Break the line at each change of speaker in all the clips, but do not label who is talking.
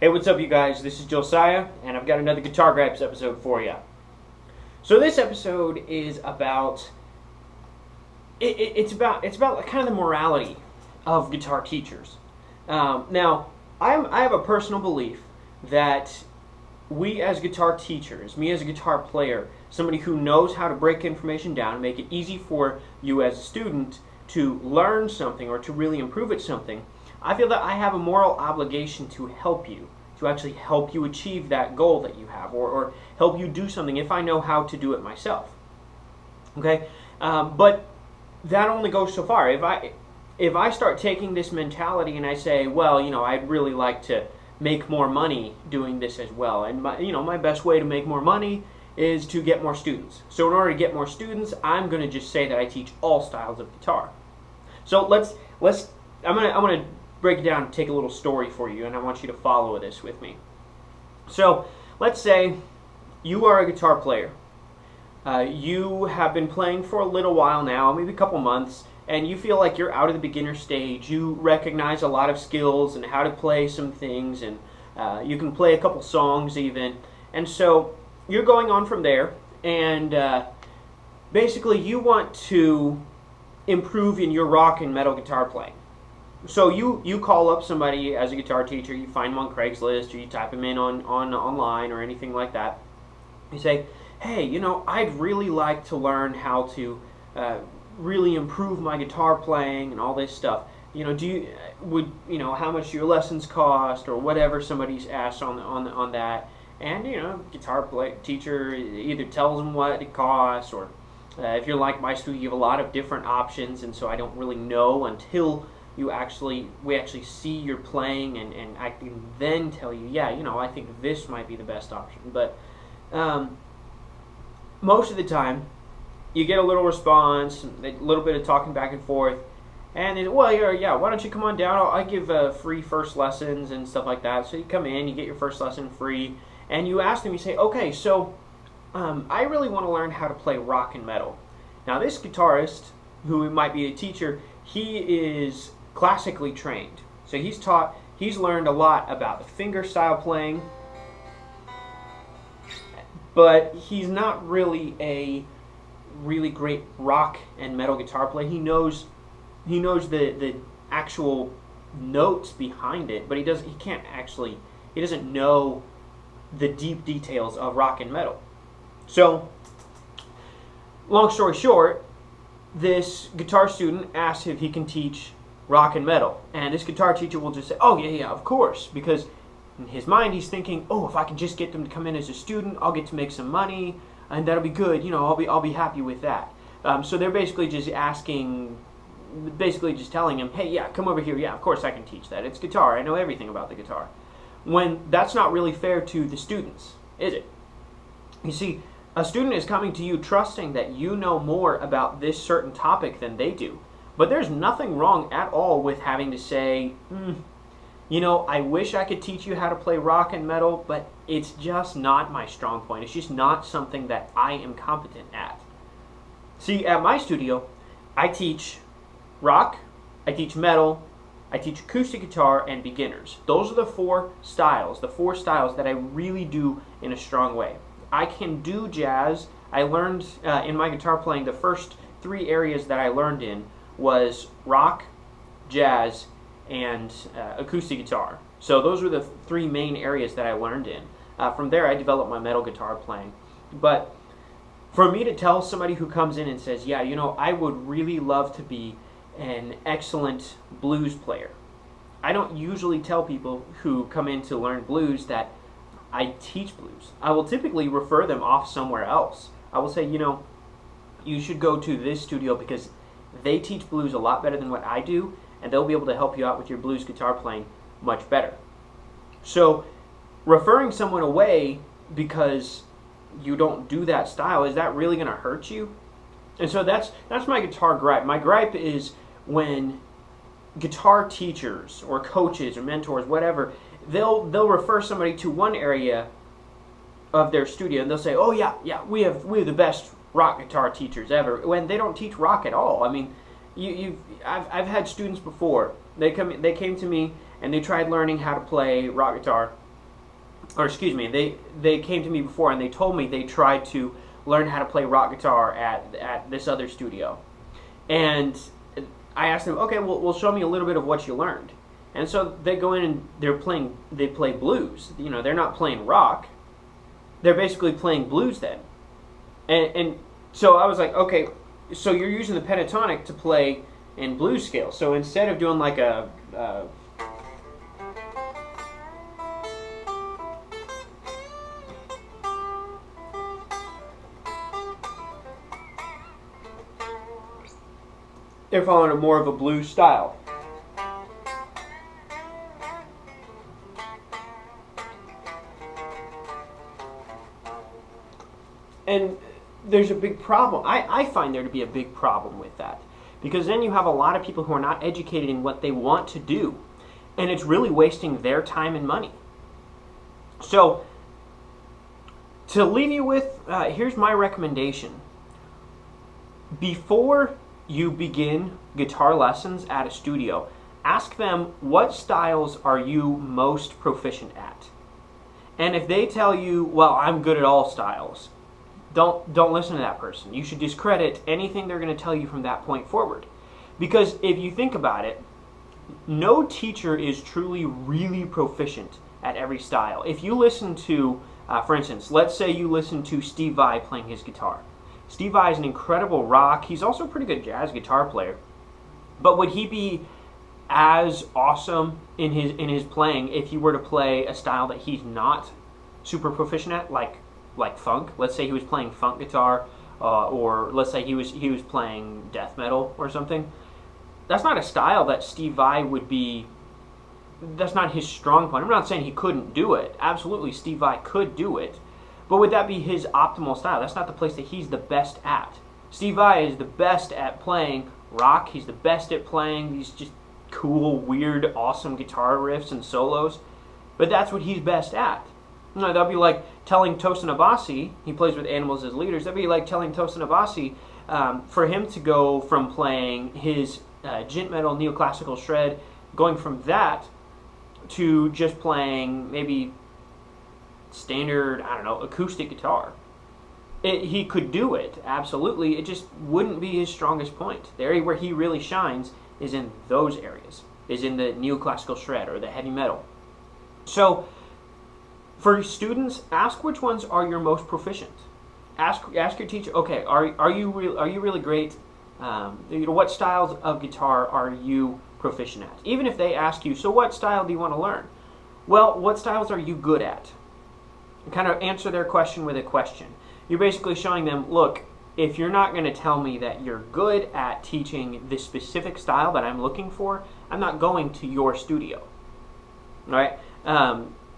Hey, what's up, you guys? This is Josiah, and I've got another Guitar Gripes episode for you. So this episode is about it's about kind of the morality of guitar teachers. Now, I have a personal belief that we as guitar teachers, me as a guitar player, somebody who knows how to break information down, make it easy for you as a student to learn something or to really improve at something, I feel that I have a moral obligation to help you, to actually help you achieve that goal that you have, or help you do something if I know how to do it myself. Okay, but that only goes so far. If I start taking this mentality and I say, well, I'd really like to make more money doing this as well, and my best way to make more money is to get more students. So in order to get more students, I'm going to just say that I teach all styles of guitar. So I'm gonna break it down and take a little story for you, and I want you to follow this with me. So let's say you are a guitar player. You have been playing for a little while now, maybe a couple months, and you feel like you're out of the beginner stage. You recognize a lot of skills and how to play some things, and you can play a couple songs even. And so you're going on from there, and basically you want to improve in your rock and metal guitar playing. So you call up somebody as a guitar teacher, you find them on Craigslist, or you type them in online or anything like that. You say, hey, I'd really like to learn how to really improve my guitar playing and all this stuff. How much do your lessons cost, or whatever somebody's asked on that. And guitar teacher either tells them what it costs, or if you're like my student, you have a lot of different options, and so I don't really know until we actually see your playing, and I can then tell you, yeah, I think this might be the best option. But most of the time, you get a little response, a little bit of talking back and forth, and then, well, yeah, why don't you come on down? I give free first lessons and stuff like that. So you come in, you get your first lesson free, and you ask them, you say, okay, so I really want to learn how to play rock and metal. Now, this guitarist, who might be a teacher, he is classically trained. So he's learned a lot about the finger style playing, but he's not really a really great rock and metal guitar player. He knows the actual notes behind it, but he doesn't know the deep details of rock and metal. So, long story short, this guitar student asks if he can teach rock and metal, and this guitar teacher will just say, oh yeah, of course, because in his mind he's thinking, oh, if I can just get them to come in as a student, I'll get to make some money, and that'll be good. I'll be happy with that. So they're basically just telling him, hey, yeah, come over here. Yeah, of course I can teach that. It's guitar. I know everything about the guitar. When that's not really fair to the students, is it? You see, a student is coming to you trusting that you know more about this certain topic than they do. But there's nothing wrong at all with having to say, I wish I could teach you how to play rock and metal, but it's just not my strong point. It's just not something that I am competent at. See, at my studio, I teach rock, I teach metal, I teach acoustic guitar, and beginners. Those are the four styles that I really do in a strong way. I can do jazz. I learned in my guitar playing, the first three areas that I learned in was rock, jazz, and acoustic guitar. So those were the three main areas that I learned in. From there, I developed my metal guitar playing. But for me to tell somebody who comes in and says, yeah, I would really love to be an excellent blues player. I don't usually tell people who come in to learn blues that I teach blues. I will typically refer them off somewhere else. I will say, you should go to this studio because they teach blues a lot better than what I do, and they'll be able to help you out with your blues guitar playing much better. So referring someone away because you don't do that style, is that really going to hurt you? And so that's my guitar gripe. My gripe is when guitar teachers or coaches or mentors, whatever, they'll refer somebody to one area of their studio and they'll say, oh yeah, we have the best rock guitar teachers ever, when they don't teach rock at all. I mean, I've had students before. They came to me and they tried learning how to play rock guitar, or excuse me, they came to me before and they told me they tried to learn how to play rock guitar at this other studio. And I asked them, okay, well, show me a little bit of what you learned. And so they go in and they play blues. You know, they're not playing rock. They're basically playing blues then. And so I was like, okay, so you're using the pentatonic to play in blues scale. So instead of doing like a they're following a more of a blues style. And there's a big problem. I find there to be a big problem with that. Because then you have a lot of people who are not educated in what they want to do. And it's really wasting their time and money. So, to leave you with, here's my recommendation. Before you begin guitar lessons at a studio, ask them, what styles are you most proficient at? And if they tell you, well, I'm good at all styles, don't listen to that person. You should discredit anything they're going to tell you from that point forward. Because if you think about it, no teacher is truly really proficient at every style. If you listen to, for instance, let's say you listen to Steve Vai playing his guitar. Steve Vai is an incredible rock. He's also a pretty good jazz guitar player. But would he be as awesome in his playing if he were to play a style that he's not super proficient at, like funk? Let's say he was playing funk guitar, or let's say he was playing death metal or something. That's not a style that Steve Vai would be. That's not his strong point. I'm not saying he couldn't do it. Absolutely, Steve Vai could do it. But would that be his optimal style? That's not the place that he's the best at. Steve Vai is the best at playing rock. He's the best at playing these just cool, weird, awesome guitar riffs and solos. But that's what he's best at. You know, that'd be like telling Tosin Abasi, he plays with Animals as leaders, that'd be like telling Tosin Abasi for him to go from playing his gent metal neoclassical shred, going from that to just playing maybe standard, I don't know, acoustic guitar. He could do it, absolutely. It just wouldn't be his strongest point. The area where he really shines is in those areas, is in the neoclassical shred or the heavy metal. So, for students, ask which ones are your most proficient. Ask your teacher, okay, are you really great? You know, what styles of guitar are you proficient at? Even if they ask you, so what style do you want to learn? Well, what styles are you good at? Kind of answer their question with a question. You're basically showing them, look, if you're not going to tell me that you're good at teaching this specific style that I'm looking for, I'm not going to your studio. All right?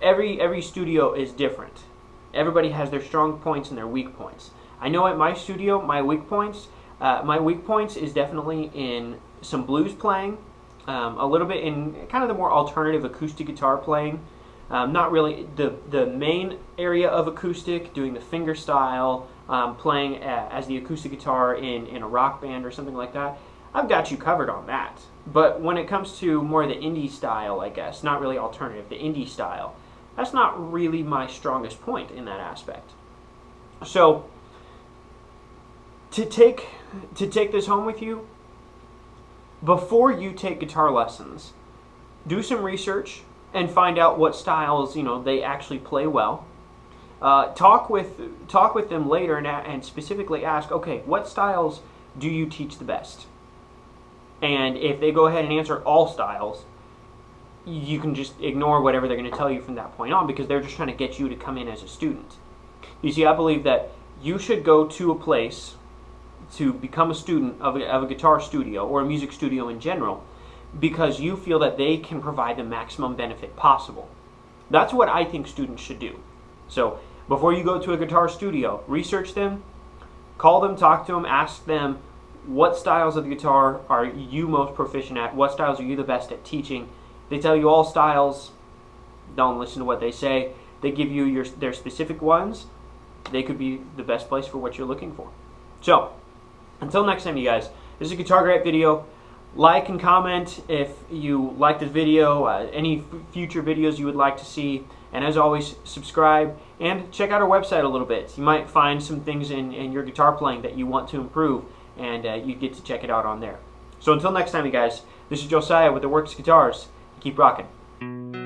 Every studio is different. Everybody has their strong points and their weak points. I know at my studio, my weak points is definitely in some blues playing, a little bit in kind of the more alternative acoustic guitar playing. Not really the main area of acoustic, doing the finger style, playing as the acoustic guitar in a rock band or something like that. I've got you covered on that. But when it comes to more of the indie style, I guess, not really alternative, the indie style, that's not really my strongest point in that aspect. So, to take this home with you, before you take guitar lessons, do some research and find out what styles, you know, they actually play well. Talk with them later and specifically ask, okay, what styles do you teach the best? And if they go ahead and answer all styles, you can just ignore whatever they're going to tell you from that point on, because they're just trying to get you to come in as a student. You see, I believe that you should go to a place to become a student of a guitar studio or a music studio in general, because you feel that they can provide the maximum benefit possible. That's what I think students should do. So before you go to a guitar studio, research them, call them, talk to them, ask them what styles of the guitar are you most proficient at, what styles are you the best at teaching. They tell you all styles, don't listen to what they say. They give you their specific ones. They could be the best place for what you're looking for. So, until next time, you guys, this is a Guitar Gripe video. Like and comment if you like this video, any future videos you would like to see, And as always, subscribe and check out our website a little bit. You might find some things in your guitar playing that you want to improve, and you get to check it out on there. So until next time, you guys, this is Josiah with The Works Guitars. Keep rocking.